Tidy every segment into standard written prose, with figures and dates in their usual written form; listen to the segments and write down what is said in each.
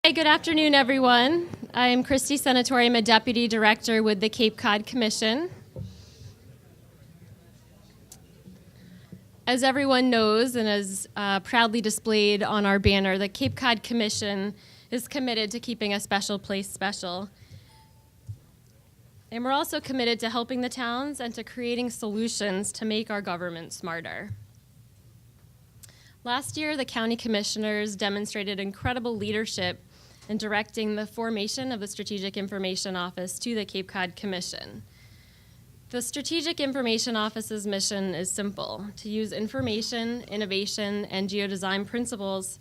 Hey, good afternoon, everyone. I am Kristi Senatori. I'm a Deputy Director with the Cape Cod Commission. As everyone knows and as proudly displayed on our banner, the Cape Cod Commission is committed to keeping a special place special. And we're also committed to helping the towns and to creating solutions to make our government smarter. Last year, the county commissioners demonstrated incredible leadership in directing the formation of the Strategic Information Office to the Cape Cod Commission. The Strategic Information Office's mission is simple: to use information, innovation, and geodesign principles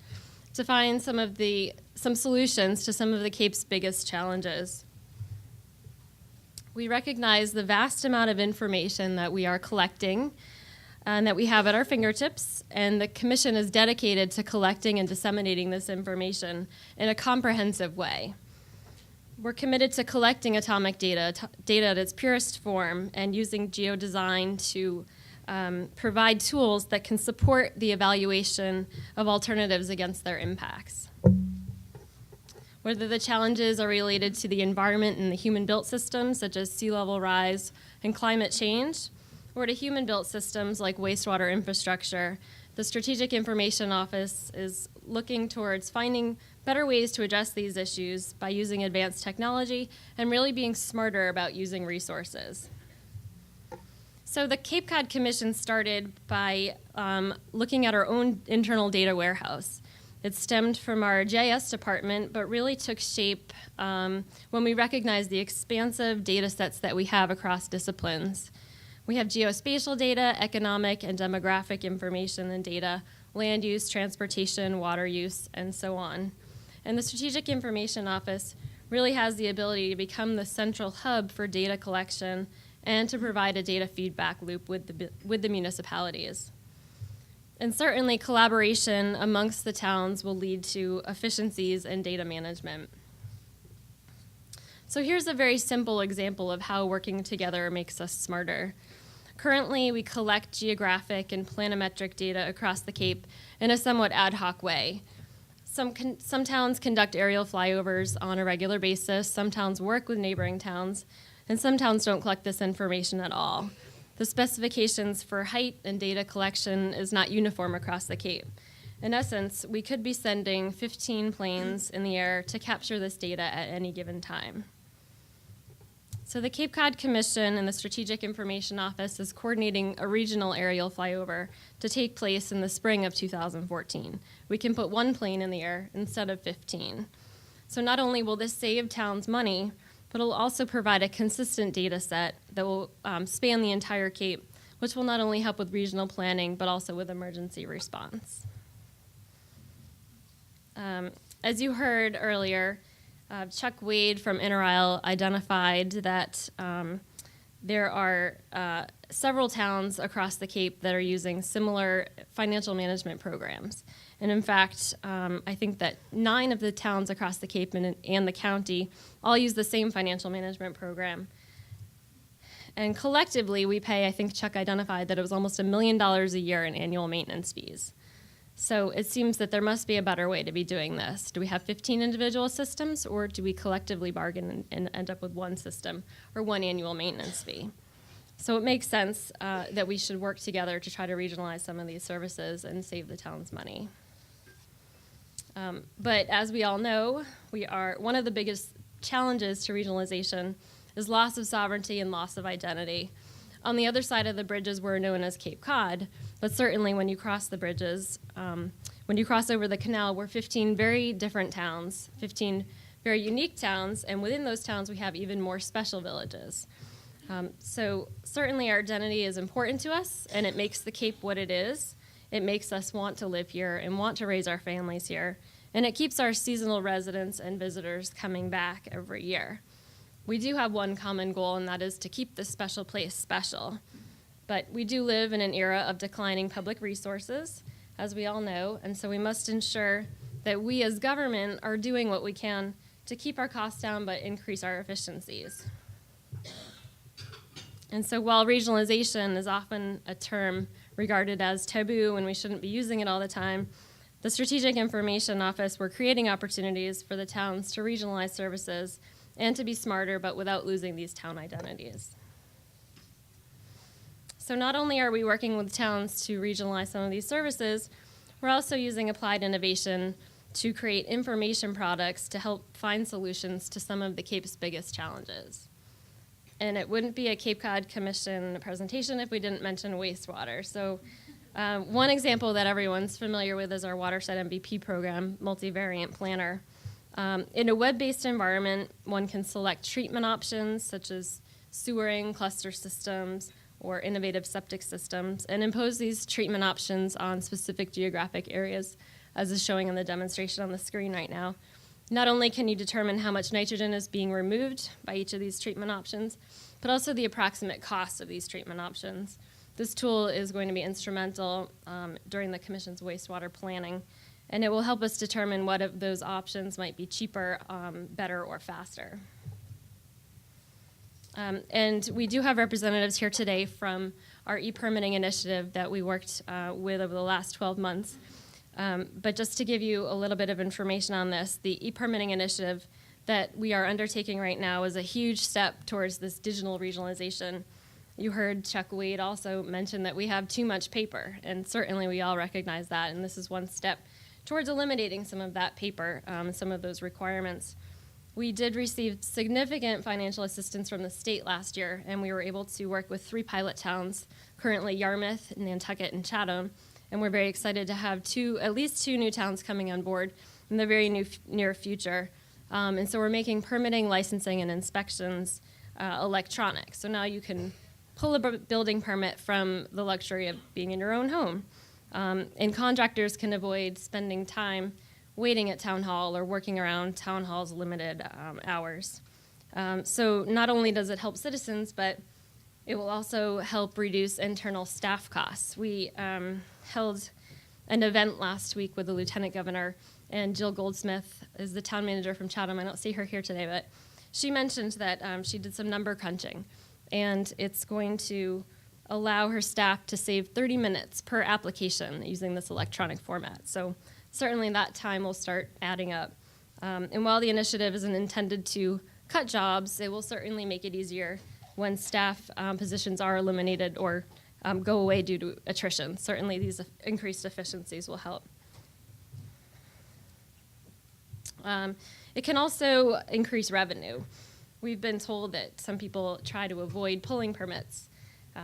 to find some solutions to some of the Cape's biggest challenges. We recognize the vast amount of information that we are collecting and that we have at our fingertips, and the Commission is dedicated to collecting and disseminating this information in a comprehensive way. We're committed to collecting atomic data at its purest form, and using GEODESIGN to provide tools that can support the evaluation of alternatives against their impacts. Whether the challenges are related to the environment and the human-built systems, such as sea level rise and climate change, or to human-built systems like wastewater infrastructure, the Strategic Information Office is looking towards finding better ways to address these issues by using advanced technology and really being smarter about using resources. So the Cape Cod Commission started by looking at our own internal data warehouse. It stemmed from our GIS department, but really took shape when we recognized the expansive data sets that we have across disciplines. We have geospatial data, economic and demographic information and data, land use, transportation, water use, and so on. And the Strategic Information Office really has the ability to become the central hub for data collection and to provide a data feedback loop with the municipalities. And certainly collaboration amongst the towns will lead to efficiencies in data management. So here's a very simple example of how working together makes us smarter. Currently, we collect geographic and planimetric data across the Cape in a somewhat ad hoc way. Some towns conduct aerial flyovers on a regular basis, some towns work with neighboring towns, and some towns don't collect this information at all. The specifications for height and data collection is not uniform across the Cape. In essence, we could be sending 15 planes in the air to capture this data at any given time. So the Cape Cod Commission and the Strategic Information Office is coordinating a regional aerial flyover to take place in the spring of 2014. We can put one plane in the air instead of 15. So not only will this save towns money, but it'll also provide a consistent data set that will span the entire Cape, which will not only help with regional planning, but also with emergency response. As you heard earlier, Chuck Wade from Interisle identified that there are several towns across the Cape that are using similar financial management programs. And in fact, I think that 9 of the towns across the Cape and the county all use the same financial management program. And collectively, we pay, I think Chuck identified that it was almost $1 million a year in annual maintenance fees. So it seems that there must be a better way to be doing this. Do we have 15 individual systems, or do we collectively bargain and end up with one system or one annual maintenance fee? So it makes sense that we should work together to try to regionalize some of these services and save the towns money. But as we all know, one of the biggest challenges to regionalization is loss of sovereignty and loss of identity. On the other side of the bridges, we're known as Cape Cod, but certainly when you cross the bridges, when you cross over the canal, we're 15 very different towns, 15 very unique towns, and within those towns we have even more special villages. So certainly our identity is important to us, and it makes the Cape what it is. It makes us want to live here and want to raise our families here, and it keeps our seasonal residents and visitors coming back every year. We do have one common goal, and that is to keep this special place special. But we do live in an era of declining public resources, as we all know, and so we must ensure that we as government are doing what we can to keep our costs down but increase our efficiencies. And so while regionalization is often a term regarded as taboo and we shouldn't be using it all the time, the Strategic Information Office, we're creating opportunities for the towns to regionalize services and to be smarter, but without losing these town identities. So not only are we working with towns to regionalize some of these services, we're also using applied innovation to create information products to help find solutions to some of the Cape's biggest challenges. And it wouldn't be a Cape Cod Commission presentation if we didn't mention wastewater. So one example that everyone's familiar with is our Watershed MVP program, Multivariant Planner. In a web-based environment, one can select treatment options such as sewering, cluster systems, or innovative septic systems, and impose these treatment options on specific geographic areas, as is showing in the demonstration on the screen right now. Not only can you determine how much nitrogen is being removed by each of these treatment options, but also the approximate cost of these treatment options. This tool is going to be instrumental during the Commission's wastewater planning, and it will help us determine what of those options might be cheaper, better, or faster. And we do have representatives here today from our e-permitting initiative that we worked with over the last 12 months. But just to give you a little bit of information on this, the e-permitting initiative that we are undertaking right now is a huge step towards this digital regionalization. You heard Chuck Wade also mention that we have too much paper, and certainly we all recognize that, and this is one step towards eliminating some of that paper, some of those requirements. We did receive significant financial assistance from the state last year, and we were able to work with 3 pilot towns, currently Yarmouth, Nantucket, and Chatham, and we're very excited to have at least two new towns coming on board in the very near future. And so we're making permitting, licensing, and inspections electronic. So now you can pull a building permit from the luxury of being in your own home. And contractors can avoid spending time waiting at town hall or working around town hall's limited hours. So not only does it help citizens, but it will also help reduce internal staff costs. We held an event last week with the Lieutenant Governor, and Jill Goldsmith is the town manager from Chatham. I don't see her here today, but she mentioned that she did some number crunching, and it's going to allow her staff to save 30 minutes per application using this electronic format. So certainly that time will start adding up. And while the initiative isn't intended to cut jobs, it will certainly make it easier when staff positions are eliminated or go away due to attrition. Certainly these increased efficiencies will help. It can also increase revenue. We've been told that some people try to avoid pulling permits,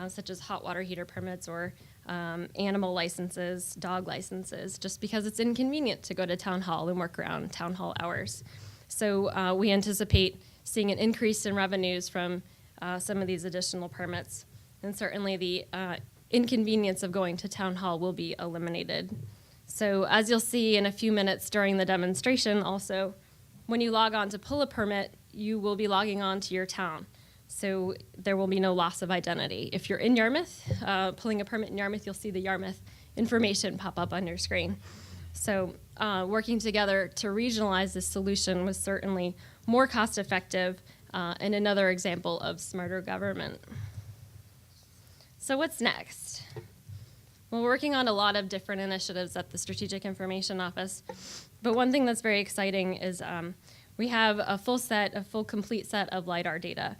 such as hot water heater permits or animal licenses, dog licenses, just because it's inconvenient to go to town hall and work around town hall hours. So we anticipate seeing an increase in revenues from some of these additional permits, and certainly the inconvenience of going to town hall will be eliminated. So as you'll see in a few minutes during the demonstration also, when you log on to pull a permit, you will be logging on to your town. So there will be no loss of identity. If you're in Yarmouth, pulling a permit in Yarmouth, you'll see the Yarmouth information pop up on your screen. So working together to regionalize this solution was certainly more cost effective and another example of smarter government. So what's next? Well, we're working on a lot of different initiatives at the Strategic Information Office, but one thing that's very exciting is we have a full complete set of LIDAR data.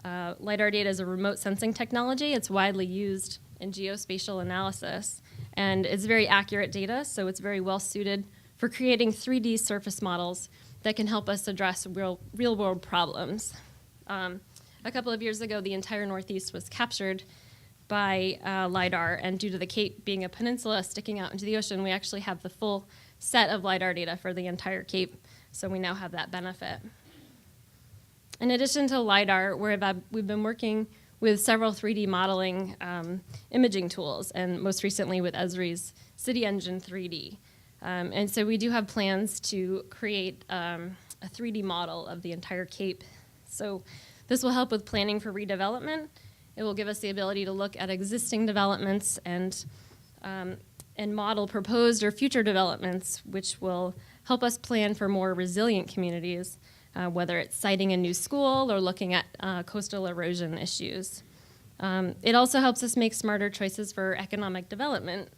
LIDAR data is a remote sensing technology. It's widely used in geospatial analysis, and it's very accurate data, so it's very well suited for creating 3D surface models that can help us address real-world problems. A couple of years ago, the entire Northeast was captured by LIDAR, and due to the Cape being a peninsula sticking out into the ocean, we actually have the full set of LIDAR data for the entire Cape, so we now have that benefit. In addition to LIDAR, we've been working with several 3D modeling imaging tools, and most recently with Esri's City Engine 3D. And so we do have plans to create a 3D model of the entire Cape. So this will help with planning for redevelopment. It will give us the ability to look at existing developments and model proposed or future developments, which will help us plan for more resilient communities, whether it's siting a new school or looking at coastal erosion issues. It also helps us make smarter choices for economic development.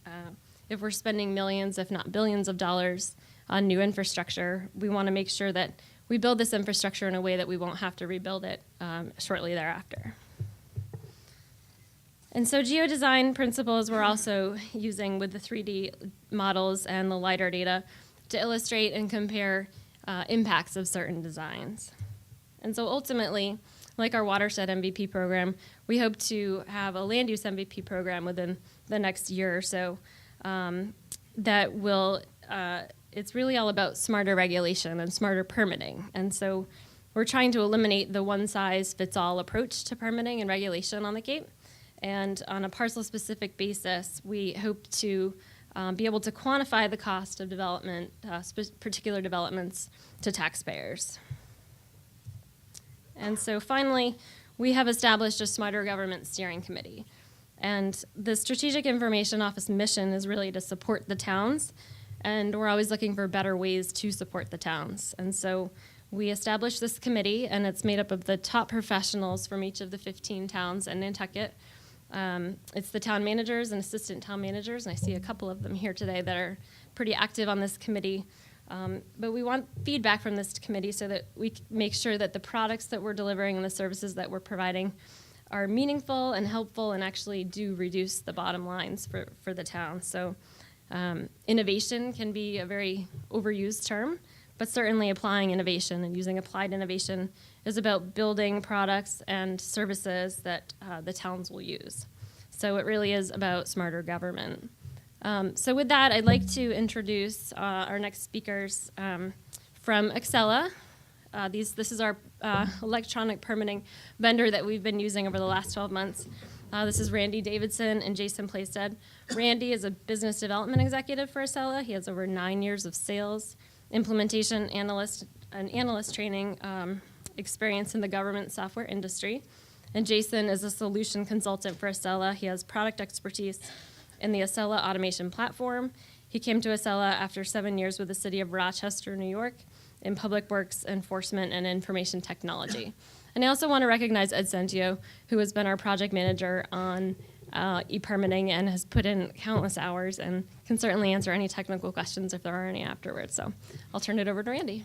if we're spending millions, if not billions of dollars on new infrastructure, we want to make sure that we build this infrastructure in a way that we won't have to rebuild it shortly thereafter. And so geodesign principles we're also using with the 3D models and the LIDAR data to illustrate and compare impacts of certain designs. And so ultimately, like our watershed MVP program, we hope to have a land use MVP program within the next year or so that will, it's really all about smarter regulation and smarter permitting. And so we're trying to eliminate the one-size-fits-all approach to permitting and regulation on the Cape. And on a parcel-specific basis, we hope to be able to quantify the cost of development, particular developments, to taxpayers. And so finally, we have established a Smarter Government Steering Committee. And the Strategic Information Office mission is really to support the towns, and we're always looking for better ways to support the towns. And so we established this committee, and it's made up of the top professionals from each of the 15 towns in Nantucket. It's the town managers and assistant town managers, and I see a couple of them here today that are pretty active on this committee. But we want feedback from this committee so that we make sure that the products that we're delivering and the services that we're providing are meaningful and helpful and actually do reduce the bottom lines for the town. So innovation can be a very overused term, but certainly applying innovation and using applied innovation is about building products and services that the towns will use. So it really is about smarter government. So with that, I'd like to introduce our next speakers from Excella. This is our electronic permitting vendor that we've been using over the last 12 months. This is Randy Davidson and Jason Plaisted. Randy is a business development executive for Excella. He has over 9 years of sales, implementation analyst, and analyst training experience in the government software industry. And Jason is a solution consultant for Excella. He has product expertise in the Excella automation platform. He came to Excella after 7 years with the city of Rochester, New York, in public works enforcement and information technology. And I also want to recognize Ed Sentio, who has been our project manager on e-permitting and has put in countless hours and can certainly answer any technical questions if there are any afterwards. So I'll turn it over to Randy.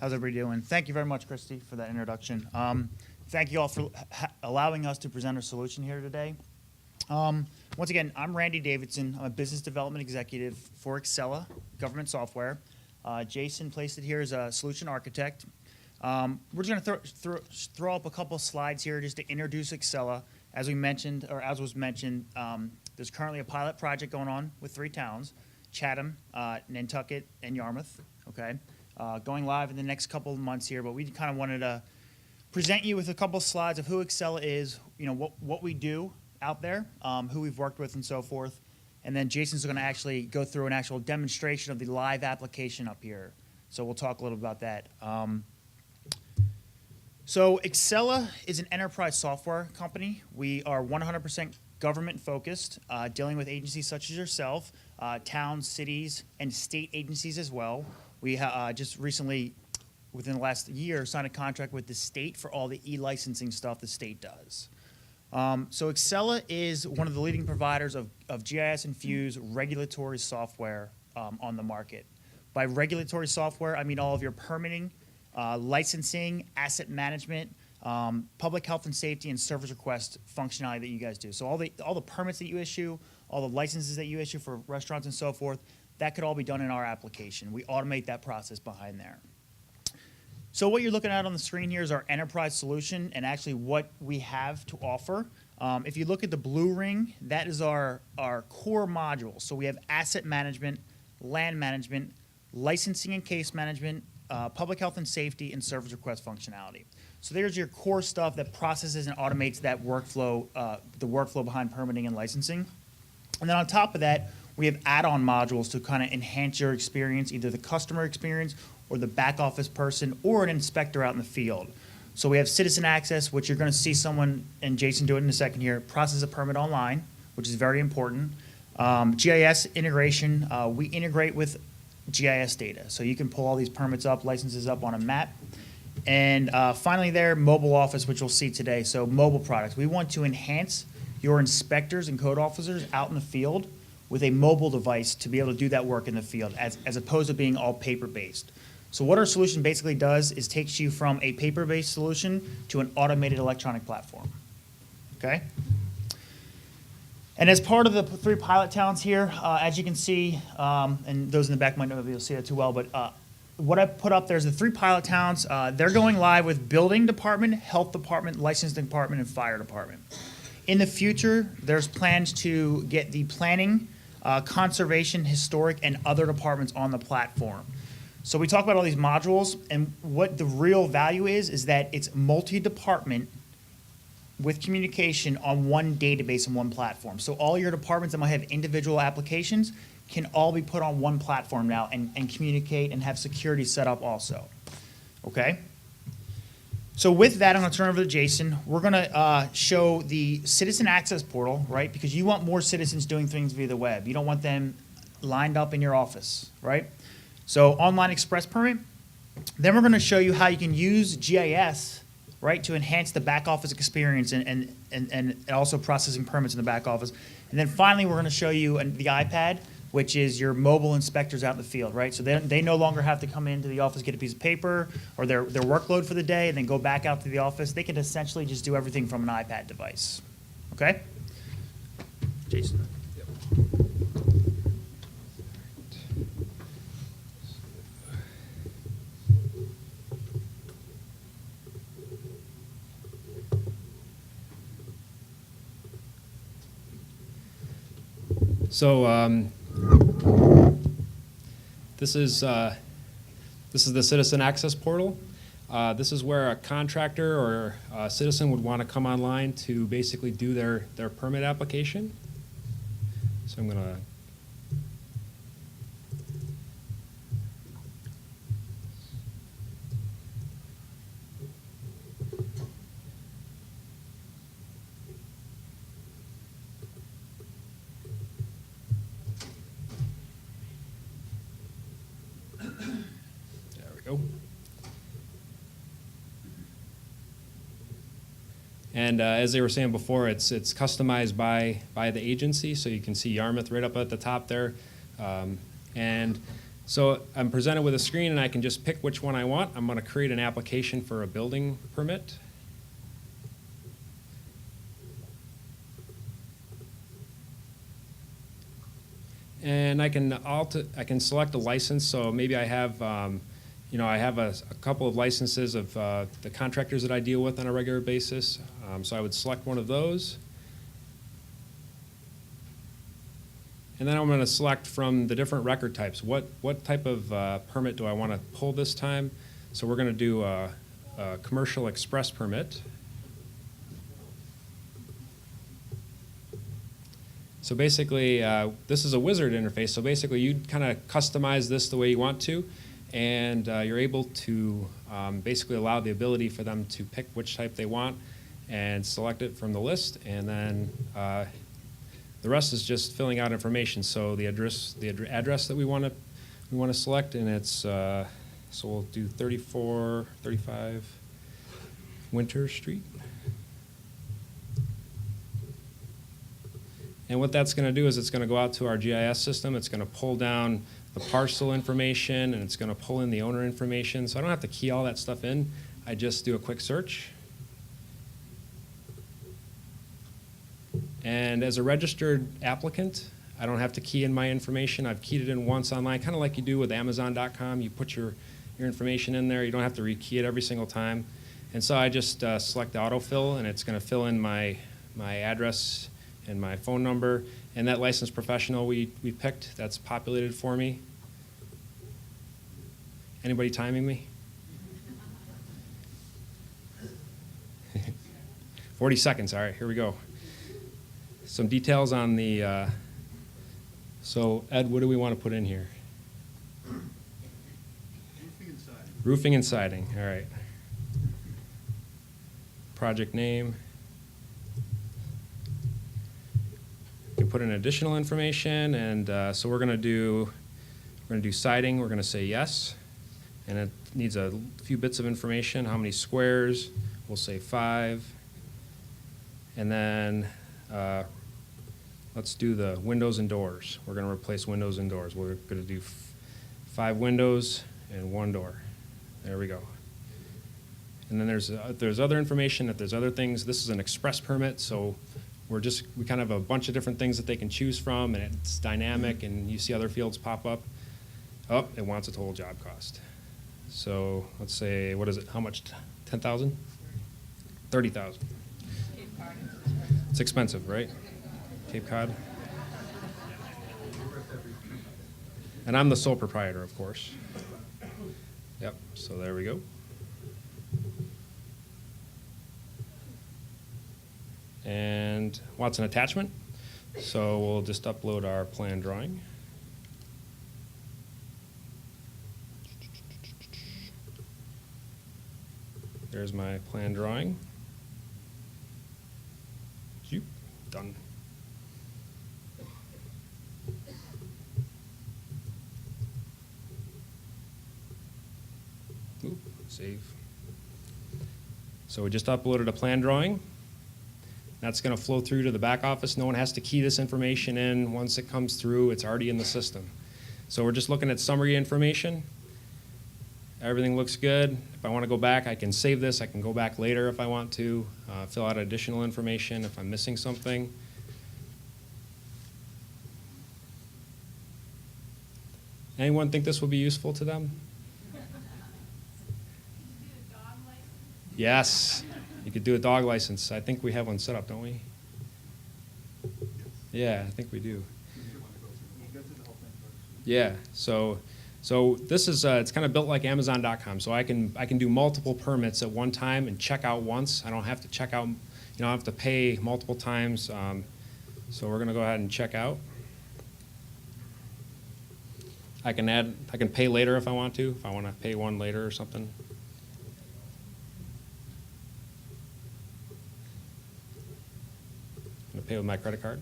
How's everybody doing? Thank you very much, Kristi, for that introduction. Thank you all for allowing us to present our solution here today. Once again, I'm Randy Davidson. I'm a business development executive for Excella Government Software. Jason Plaisted here is a solution architect. We're just going to throw up a couple of slides here just to introduce Excella. As we mentioned, or as was mentioned, there's currently a pilot project going on with 3 towns, Chatham, Nantucket, and Yarmouth. Okay. Going live in the next couple of months here, but we kind of wanted to present you with a couple of slides of who Excella is, you know, what we do out there, who we've worked with and so forth. And then Jason's going to actually go through an actual demonstration of the live application up here. So we'll talk a little about that. So Excella is an enterprise software company. We are 100% government focused, dealing with agencies such as yourself, towns, cities, and state agencies as well. We just recently, within the last year, signed a contract with the state for all the e-licensing stuff the state does. So Excella is one of the leading providers of GIS-infused regulatory software on the market. By regulatory software, I mean all of your permitting, licensing, asset management, public health and safety, and service request functionality that you guys do. So all the permits that you issue, all the licenses that you issue for restaurants and so forth, that could all be done in our application. We automate that process behind there. So what you're looking at on the screen here is our enterprise solution and actually what we have to offer. If you look at the blue ring, that is our core module. So we have asset management, land management, licensing and case management, public health and safety, and service request functionality. So there's your core stuff that processes and automates that workflow, the workflow behind permitting and licensing. And then on top of that, we have add-on modules to kind of enhance your experience, either the customer experience or the back office person or an inspector out in the field. So we have citizen access, which you're going to see someone, and Jason do it in a second here, process a permit online, which is very important. GIS integration, we integrate with GIS data. So you can pull all these permits up, licenses up on a map. And finally there, mobile office, which we'll see today. So mobile products. We want to enhance your inspectors and code officers out in the field with a mobile device to be able to do that work in the field as opposed to being all paper-based. So what our solution basically does is takes you from a paper-based solution to an automated electronic platform, okay? And as part of the 3 pilot towns here, as you can see, and those in the back might not be able to see that too well, but what I put up there is the 3 pilot towns. They're going live with building department, health department, licensing department, and fire department. In the future, there's plans to get the planning, conservation, historic, and other departments on the platform. So we talk about all these modules, and what the real value is that it's multi-department with communication on one database and one platform. So all your departments that might have individual applications can all be put on one platform now and communicate and have security set up also, okay? So with that, I'm gonna turn over to Jason. We're gonna show the citizen access portal, right? Because you want more citizens doing things via the web. You don't want them lined up in your office, right? So online express permit. Then we're gonna show you how you can use GIS, right, to enhance the back office experience and also processing permits in the back office. And then finally, we're gonna show you the iPad, which is your mobile inspectors out in the field, right? So they no longer have to come into the office, get a piece of paper or their workload for the day and then go back out to the office. They can essentially just do everything from an iPad device, okay? Jason. So this is the Citizen Access Portal. This is where a contractor or a citizen would want to come online to basically do their permit application. So I'm going to And as they were saying before, it's customized by the agency, so you can see Yarmouth right up at the top there. And so I'm presented with a screen, and I can just pick which one I want. I'm going to create an application for a building permit. And I can select a license. So maybe I have I have a couple of licenses of the contractors that I deal with on a regular basis. So I would select one of those. And then I'm going to select from the different record types. What type of permit do I want to pull this time? So we're going to do a commercial express permit. So basically, this is a wizard interface. So basically, you kind of customize this the way you want to. And you're able to basically allow the ability for them to pick which type they want and select it from the list. And then the rest is just filling out information. So the address that we want to select, and it's so we'll do 3435 Winter Street. And what that's going to do is it's going to go out to our GIS system. It's going to pull down the parcel information, and it's going to pull in the owner information. So I don't have to key all that stuff in. I just do a quick search. And as a registered applicant, I don't have to key in my information. I've keyed it in once online, kind of like you do with Amazon.com. You put your information in there. You don't have to rekey it every single time. And so I just select the autofill, and it's going to fill in my address and my phone number. And that licensed professional we picked, that's populated for me. Anybody timing me? 40 seconds, all right, here we go. Some details on the, so Ed, what do we want to put in here? Roofing and siding. Roofing and siding, all right. Project name. put in additional information, and so we're going to do siding. We're going to say yes, and it needs a few bits of information. How many squares? We'll say 5, and then let's do the windows and doors. We're going to replace windows and doors. We're going to do 5 windows and 1 door. There we go. And then there's other information, if there's other things. This is an express permit, so we kind of have a bunch of different things that they can choose from, and it's dynamic, and you see other fields pop up. Oh, it wants a total job cost. So let's say, what is it? How much? 10,000? 30,000. It's expensive, right? Cape Cod. And I'm the sole proprietor, of course. Yep, so there we go. And wants an attachment, so we'll just upload our plan drawing. There's my plan drawing. Zoop, done. Oop, save. So we just uploaded a plan drawing. That's going to flow through to the back office. No one has to key this information in. Once it comes through, it's already in the system. So we're just looking at summary information. Everything looks good. If I want to go back, I can save this. I can go back later if I want to, fill out additional information if I'm missing something. Anyone think this will be useful to them? Yes. You could do a dog license. I think we have one set up, don't we? Yeah, I think we do. Yeah, so this is, it's kind of built like Amazon.com. So I can do multiple permits at one time and check out once. I don't have to check out, I don't have to pay multiple times. So we're going to go ahead and check out. I can pay later if I want to, if I want to pay one later or something. I'm going to pay with my credit card.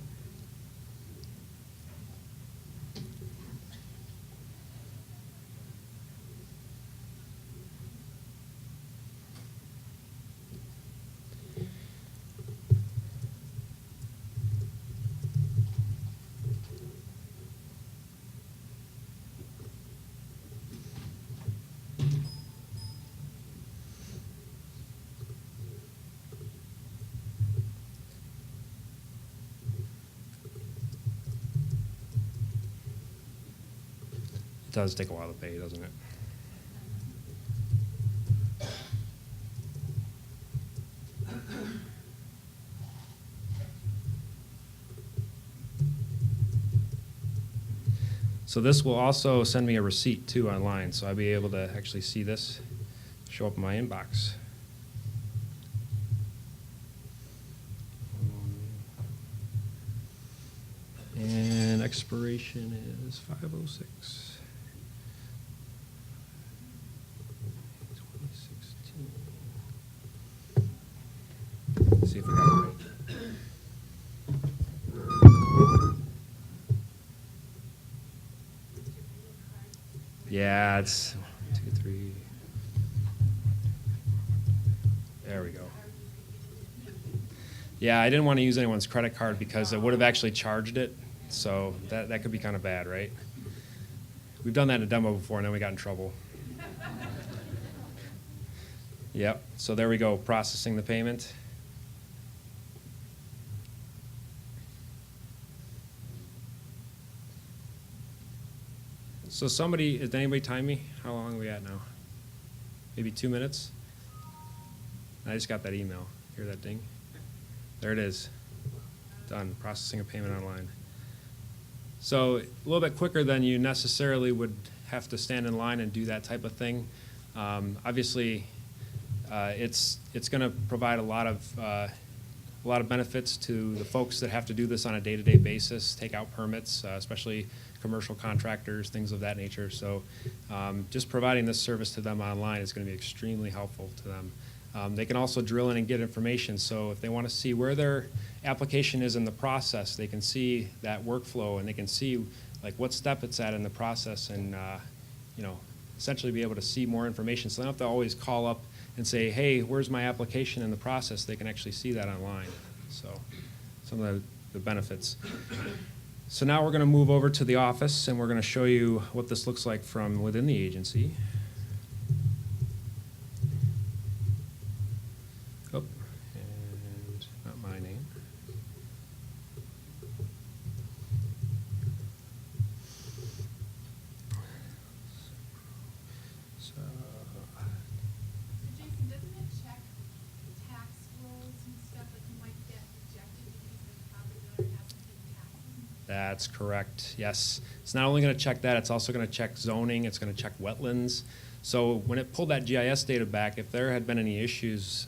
It does take a while to pay, doesn't it? So this will also send me a receipt too online, so I'll be able to actually see this show up in my inbox. And expiration is 5/06. 2016. See if we got it right. Yeah, it's 1, 2, 3. There we go. Yeah, I didn't want to use anyone's credit card because it would have actually charged it. So that could be kind of bad, right? We've done that in a demo before, and then we got in trouble. Yep, so there we go, processing the payment. So did anybody time me? How long are we at now? Maybe 2 minutes? I just got that email. Hear that ding? There it is. Done, processing a payment online. So a little bit quicker than you necessarily would have to stand in line and do that type of thing. Obviously, it's going to provide a lot of benefits to the folks that have to do this on a day-to-day basis, take out permits, especially commercial contractors, things of that nature. So just providing this service to them online is going to be extremely helpful to them. They can also drill in and get information. So if they want to see where their application is in the process, they can see that workflow and they can see like what step it's at in the process, and you know, essentially be able to see more information. So they don't have to always call up and say, hey, where's my application in the process? They can actually see that online. So some of the benefits. So now we're going to move over to the office and we're going to show you what this looks like from within the agency. Oh, and not my name. So, Jason, doesn't it check tax rolls and stuff that you might get rejected because the property owner hasn't paid taxes? that's correct, yes. It's not only going to check that, it's also going to check zoning, it's going to check wetlands. So when it pulled that GIS data back, if there had been any issues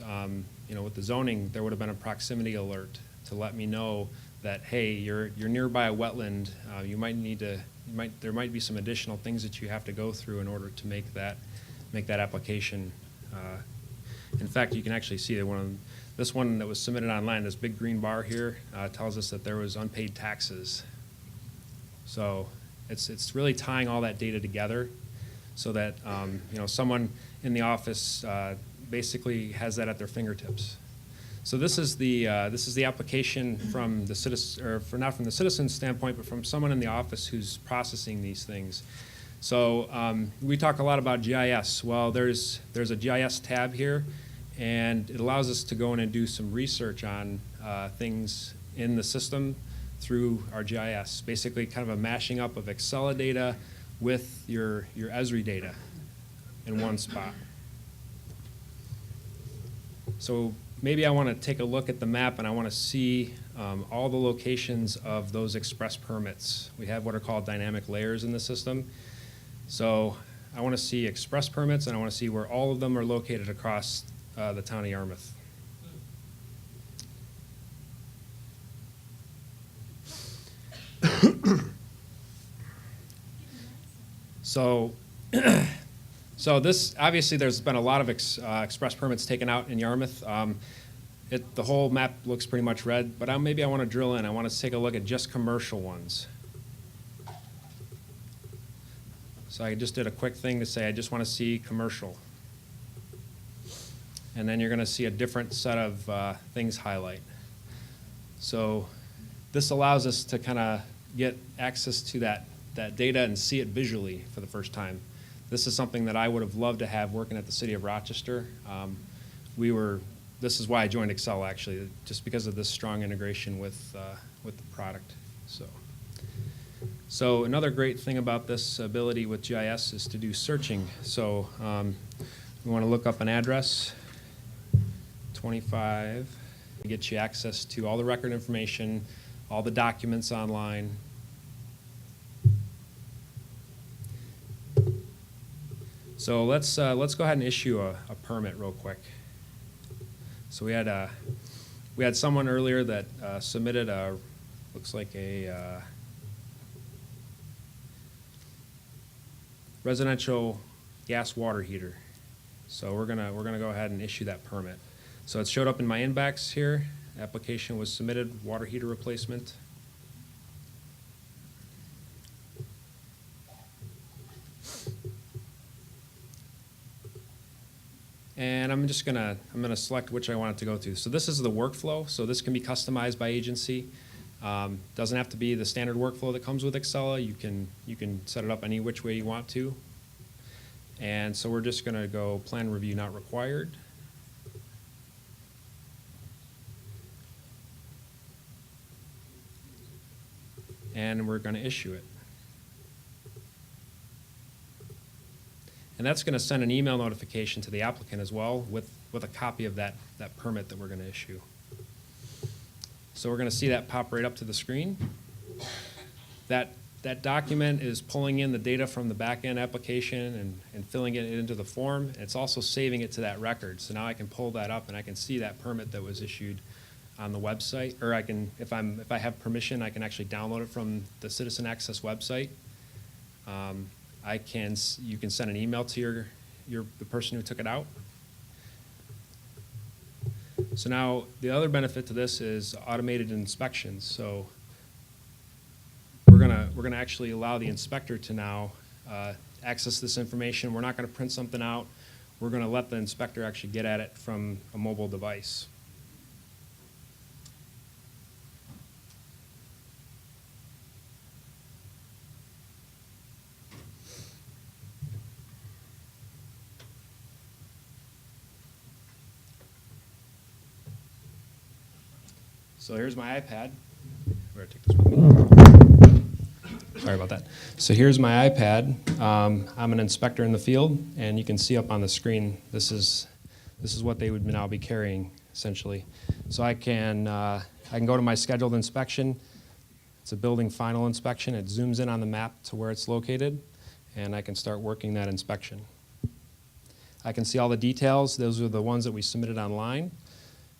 you know, with the zoning, there would have been a proximity alert to let me know that, hey, you're nearby a wetland, you might need to, there might be some additional things that you have to go through in order to make that application. In fact, you can actually see that this one that was submitted online, this big green bar here, tells us that there was unpaid taxes. So it's really tying all that data together so that you know, someone in the office basically has that at their fingertips. So this is the application from the citizen, or not from the citizen's standpoint, but from someone in the office who's processing these things. So we talk a lot about GIS. Well, there's a GIS tab here, and it allows us to go in and do some research on things in the system through our GIS. Basically, kind of a mashing up of Excel data with your Esri data in one spot. So maybe I want to take a look at the map and I want to see all the locations of those express permits. We have what are called dynamic layers in the system. So I want to see express permits, and I want to see where all of them are located across the town of Yarmouth. So, so this, obviously there's been a lot of express permits taken out in Yarmouth. The whole map looks pretty much red, but maybe I want to drill in. I want to take a look at just commercial ones. So I just did a quick thing to say I just want to see commercial. And then you're going to see a different set of things highlight. So this allows us to kind of get access to that data and see it visually for the first time. This is something that I would have loved to have working at the City of Rochester. This is why I joined Excel, actually, just because of this strong integration with the product. So another great thing about this ability with GIS is to do searching. So we want to look up an address, 25, to get you access to all the record information, all the documents online. So let's go ahead and issue a permit real quick. So we had someone earlier that submitted looks like a residential gas water heater. So we're gonna go ahead and issue that permit. So it showed up in my inbox here. Application was submitted, water heater replacement. And I'm gonna select which I want it to go to. So this is the workflow. So this can be customized by agency. Doesn't have to be the standard workflow that comes with Excel. You can set it up any which way you want to. And so we're just gonna go plan review not required. And we're gonna issue it. And that's going to send an email notification to the applicant as well with a copy of that permit that we're going to issue. So we're going to see that pop right up to the screen. That document is pulling in the data from the back-end application and filling it into the form. It's also saving it to that record. So now I can pull that up and I can see that permit that was issued on the website. Or I can, if I have permission, I can actually download it from the Citizen Access website. You can send an email to the person who took it out. So now the other benefit to this is automated inspections. So we're gonna actually allow the inspector to now access this information. We're not gonna print something out. We're gonna let the inspector actually get at it from a mobile device. So here's my iPad. Where take this with me. Sorry about that. So here's my iPad. I'm an inspector in the field, and you can see up on the screen. This is what they would now be carrying essentially. So I can go to my scheduled inspection. It's a building final inspection. It zooms in on the map to where it's located, and I can start working that inspection. I can see all the details. Those are the ones that we submitted online.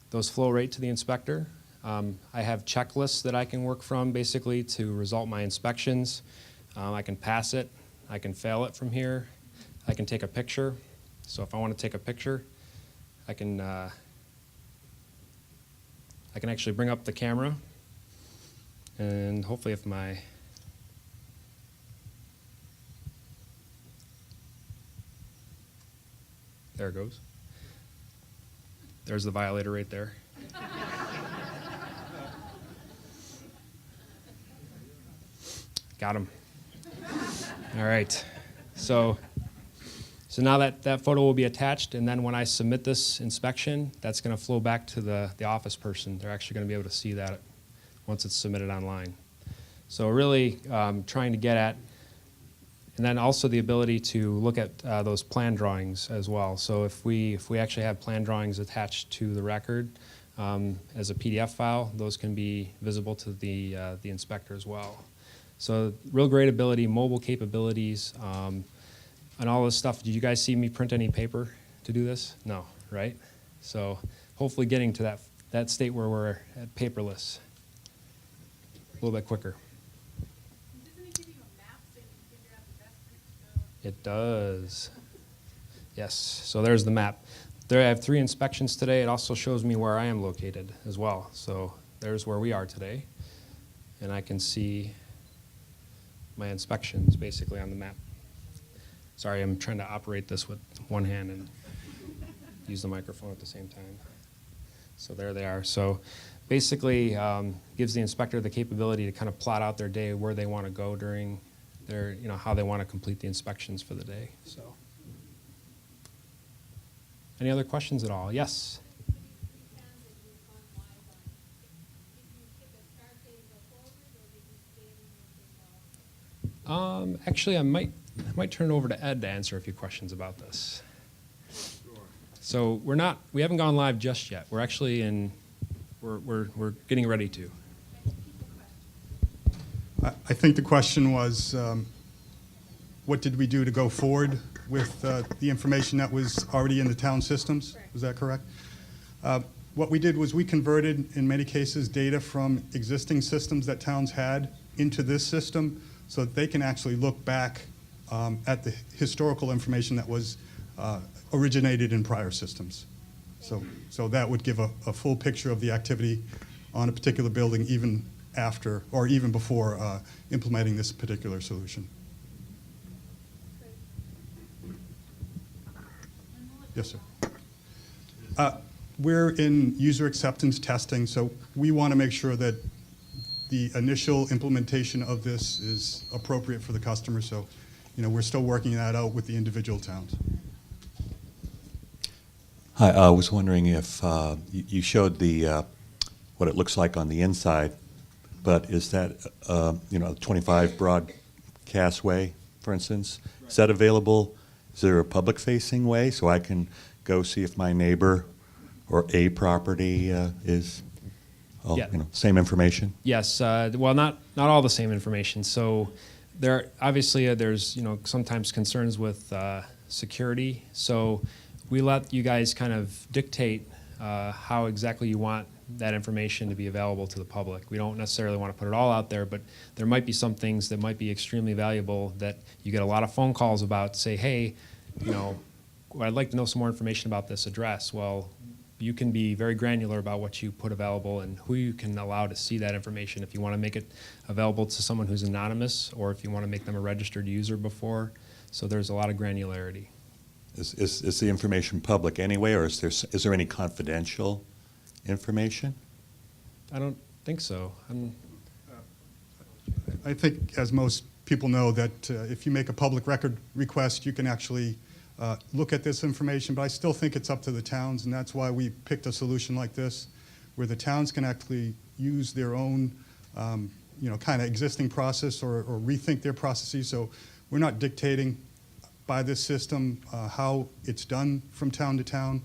Those flow right to the inspector. I have checklists that I can work from basically to result my inspections. I can pass it, I can fail it from here, I can take a picture. So if I want to take a picture, I can actually bring up the camera, and hopefully if my there it goes. There's the violator right there. Got him. All right. So now that photo will be attached, and then when I submit this inspection, that's going to flow back to the office person. They're actually going to be able to see that once it's submitted online. So really trying to get at, and then also the ability to look at those plan drawings as well. So if we actually have plan drawings attached to the record as a PDF file, those can be visible to the inspector as well. So real great ability, mobile capabilities, and all this stuff. Did you guys see me print any paper to do this? No, right? So hopefully getting to that state where we're at paperless a little bit quicker. Doesn't it give you a map so you can figure out the best route to go? It does. Yes, so there's the map. There I have 3 inspections today. It also shows me where I am located as well. So there's where we are today. And I can see my inspections basically on the map. Sorry, I'm trying to operate this with one hand and use the microphone at the same time. So there they are. So basically gives the inspector the capability to kind of plot out their day, where they want to go during their, how they want to complete the inspections for the day. So any other questions at all? Yes? Actually, I might turn it over to Ed to answer a few questions about this. Sure. So we haven't gone live just yet. We're actually we're getting ready to. I think the question was, what did we do to go forward with the information that was already in the town systems? Was that correct? What we did was we converted, in many cases, data from existing systems that towns had into this system, so that they can actually look back at the historical information that was originated in prior systems. So that would give a full picture of the activity on a particular building even after or even before implementing this particular solution. Yes, sir. We're in user acceptance testing, so we want to make sure that the initial implementation of this is appropriate for the customer. So, we're still working that out with the individual towns. Hi, I was wondering if you showed the what it looks like on the inside, but is that 25 broadcast way, for instance? Right. Is that available? Is there a public-facing way so I can go see if my neighbor or a property is? Same information? Yes, well, not all the same information. So there's sometimes concerns with security. So we let you guys kind of dictate how exactly you want that information to be available to the public. We don't necessarily want to put it all out there, but there might be some things that might be extremely valuable that you get a lot of phone calls about. Say, hey, I'd like to know some more information about this address. Well, you can be very granular about what you put available and who you can allow to see that information. If you want to make it available to someone who's anonymous, or if you want to make them a registered user before. So there's a lot of granularity. Is the information public anyway, or is there any confidential information? I don't think so. I think, as most people know, that if you make a public record request, you can actually look at this information, but I still think it's up to the towns, and that's why we picked a solution like this, where the towns can actually use their own, kind of existing process or rethink their processes. So we're not dictating by this system how it's done from town to town,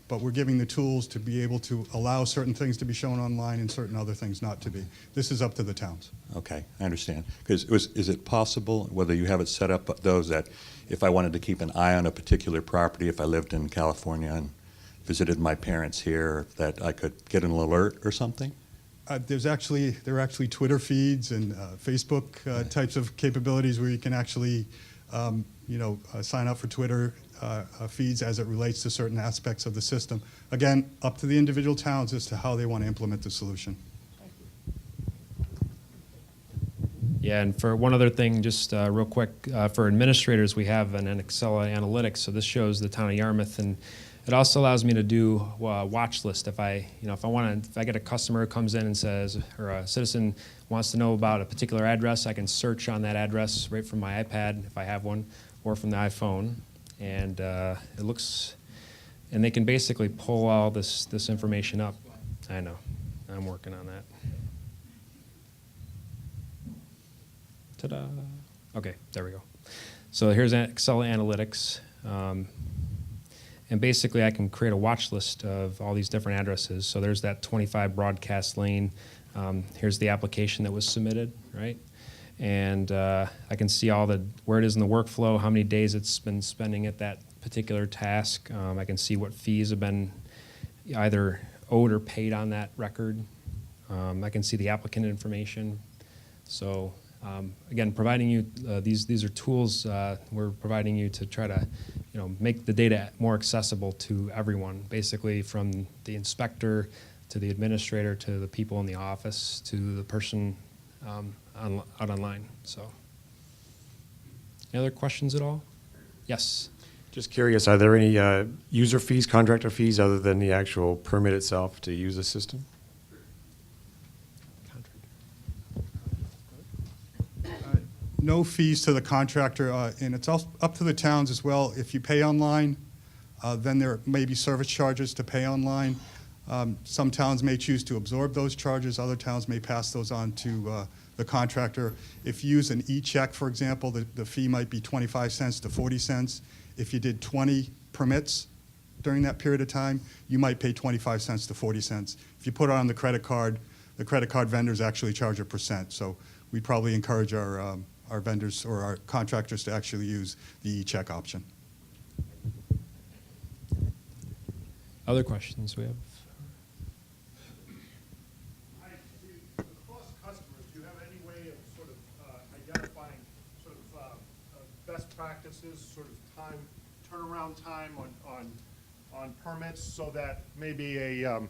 but we're giving the tools to be able to allow certain things to be shown online and certain other things not to be. This is up to the towns. Okay, I understand. Because is it possible, whether you have it set up, those that if I wanted to keep an eye on a particular property, if I lived in California and visited my parents here, that I could get an alert or something? There are actually Twitter feeds and Facebook types of capabilities where you can actually, sign up for Twitter feeds as it relates to certain aspects of the system. Again, up to the individual towns as to how they want to implement the solution. Yeah, and for one other thing, just real quick, for administrators, we have an Excel analytics. So this shows the town of Yarmouth, and it also allows me to do a watch list. If I get a customer who comes in and says, or a citizen wants to know about a particular address, I can search on that address right from my iPad if I have one, or from the iPhone, and it looks, and they can basically pull all this information up. I know, I'm working on that. Ta-da. Okay, there we go. So here's Excel Analytics. And basically I can create a watch list of all these different addresses. So there's that 25 Broadcast Lane. Here's the application that was submitted, right? And I can see where it is in the workflow, how many days it's been spending at that particular task. I can see what fees have been either owed or paid on that record. I can see the applicant information. So again, providing you these are tools we're providing you to try to make the data more accessible to everyone, basically from the inspector to the administrator to the people in the office to the person out online. So, any other questions at all? Yes. Just curious, are there any user fees, contractor fees, other than the actual permit itself to use the system? No fees to the contractor, and it's up to the towns as well. If you pay online, then there may be service charges to pay online. Some towns may choose to absorb those charges. Other towns may pass those on to the contractor. If you use an e-check, for example, the fee might be 25 cents to 40 cents. If you did 20 permits during that period of time, you might pay 25 cents to 40 cents. If you put it on the credit card vendors actually charge a percent. So we'd probably encourage our vendors or our contractors to actually use the e-check option. Other questions we have? Across customers, do you have any way of sort of identifying sort of best practices, sort of turnaround time on permits, so that maybe a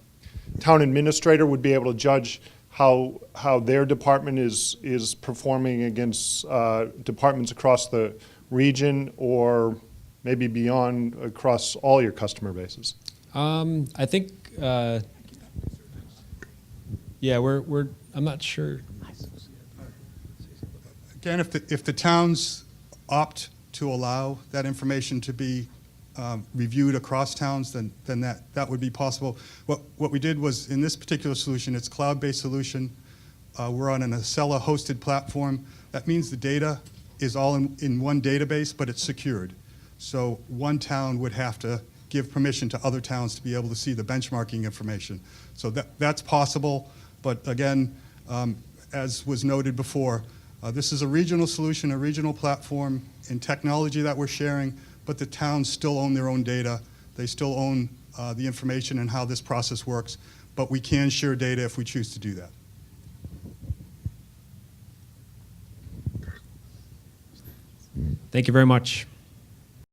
town administrator would be able to judge how their department is performing against departments across the region, or maybe beyond, across all your customer bases? I think, yeah, I'm not sure. Again, if the towns opt to allow that information to be reviewed across towns, then that would be possible. What we did was, in this particular solution, it's a cloud-based solution. We're on an Acela-hosted platform. That means the data is all in one database, but it's secured. So one town would have to give permission to other towns to be able to see the benchmarking information. So that's possible, but again, as was noted before, this is a regional solution, a regional platform in technology that we're sharing, but the towns still own their own data. They still own the information and how this process works, but we can share data if we choose to do that. Thank you very much.